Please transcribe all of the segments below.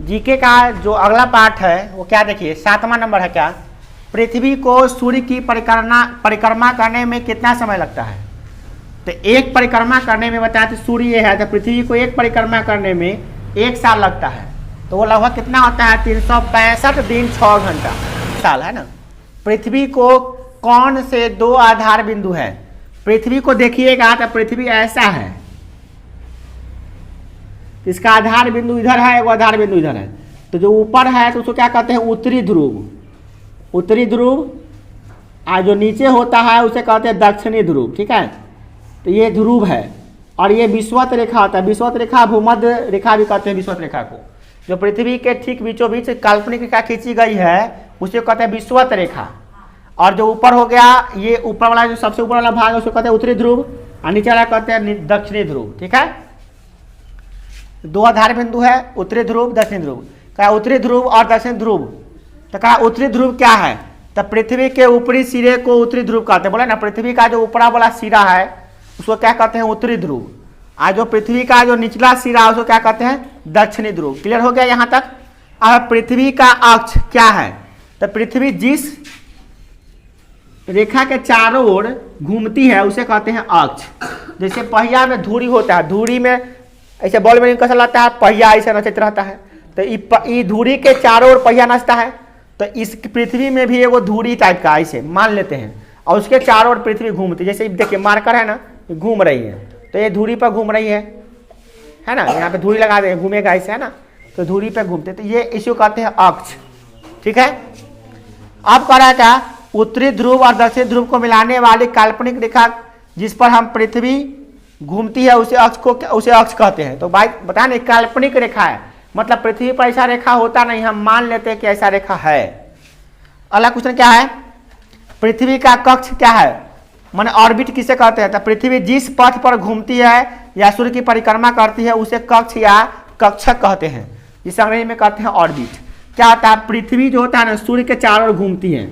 GK का जो अगला पार्ट है वो क्या देखिए 7वां नंबर है क्या, पृथ्वी को सूर्य की परिक्रमा करने में कितना समय लगता है। तो एक परिक्रमा करने में बताया तो सूर्य ये है तो पृथ्वी को एक परिक्रमा करने में 1 साल लगता है। तो वो लगभग कितना होता है 365 दिन 6 घंटा साल है ना। पृथ्वी को कौन से 2 आधार बिंदु है, पृथ्वी को देखिएगा तो पृथ्वी ऐसा है, इसका आधार बिंदु इधर है, वो आधार बिंदु इधर है। तो जो ऊपर है तो उसको क्या कहते हैं उत्तरी ध्रुव, उत्तरी ध्रुव। और जो नीचे होता है उसे कहते हैं दक्षिणी ध्रुव, ठीक है। तो ये ध्रुव है और ये विषुवत रेखा होता है, विषुवत रेखा भूमध्य रेखा भी कहते हैं विषुवत रेखा को। जो पृथ्वी के ठीक बीचों बीच काल्पनिक रेखा खींची गई है उसे कहते हैं विषुवत रेखा। और जो ऊपर हो गया ये ऊपर वाला जो सबसे ऊपर वाला भाग है उसको कहते हैं उत्तरी ध्रुव और नीचे वाला कहते हैं दक्षिणी ध्रुव, ठीक है। 2 आधार बिंदु है उत्तरी ध्रुव दक्षिणी ध्रुव। कहा उत्तरी ध्रुव और दक्षिणी ध्रुव, तो कहा उत्तरी ध्रुव क्या है, तो पृथ्वी के ऊपरी सिरे को उत्तरी ध्रुव कहते हैं। बोले ना पृथ्वी का जो ऊपरा वाला सिरा है उसको क्या कहते हैं उत्तरी ध्रुव, और जो पृथ्वी का जो निचला सिरा है उसको क्या कहते हैं दक्षिणी ध्रुव। क्लियर हो गया यहाँ तक। अब पृथ्वी का अक्ष क्या है, तो पृथ्वी जिस रेखा के चारों ओर घूमती है उसे कहते हैं अक्ष। जैसे पहिया में धुरी होता है, धुरी में ऐसे बॉल में कैसा लगता है पहिया ऐसा नचत रहता है, तो ये धुरी के चारों ओर पहिया नचता है। तो इस पृथ्वी में भी एगो धुरी टाइप का ऐसे मान लेते हैं और उसके चारों ओर पृथ्वी घूमती है। जैसे देखिए मार्कर है ना, घूम रही है तो ये धुरी पर घूम रही है ना, यहाँ पे धुरी लगा दे घूमेगा ऐसे है ना, तो धुरी पे घूमते, तो ये इसको कहते हैं अक्ष, ठीक है। अब कह रहा है क्या, उत्तरी ध्रुव और दक्षिणी ध्रुव को मिलाने वाली काल्पनिक रेखा जिस पर हम पृथ्वी घूमती है उसे अक्ष कहते हैं। तो भाई बता नहीं काल्पनिक रेखा है, मतलब पृथ्वी पर ऐसा रेखा होता नहीं, हम मान लेते हैं कि ऐसा रेखा है। अगला क्वेश्चन क्या है, पृथ्वी का कक्ष क्या है, माने ऑर्बिट किसे कहते हैं। तो पृथ्वी जिस पथ पर घूमती है या सूर्य की परिक्रमा करती है उसे कक्ष या कक्षक कहते हैं, जिसे अंग्रेजी में कहते हैं ऑर्बिट। क्या होता है, पृथ्वी जो होता है ना सूर्य के चारों ओर घूमती है,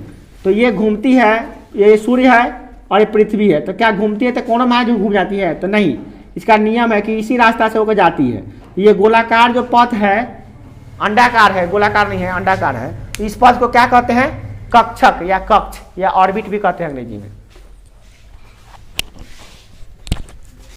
तो ये घूमती है, ये सूर्य है और ये पृथ्वी है, तो क्या घूमती है तो कोनो माँ जो घूम जाती है, तो नहीं, इसका नियम है कि इसी रास्ता से होकर जाती है। ये गोलाकार जो पथ है अंडाकार है, गोलाकार नहीं है अंडाकार है, इस पथ को क्या कहते हैं कक्षक या कक्ष या ऑर्बिट भी कहते हैं अंग्रेजी में।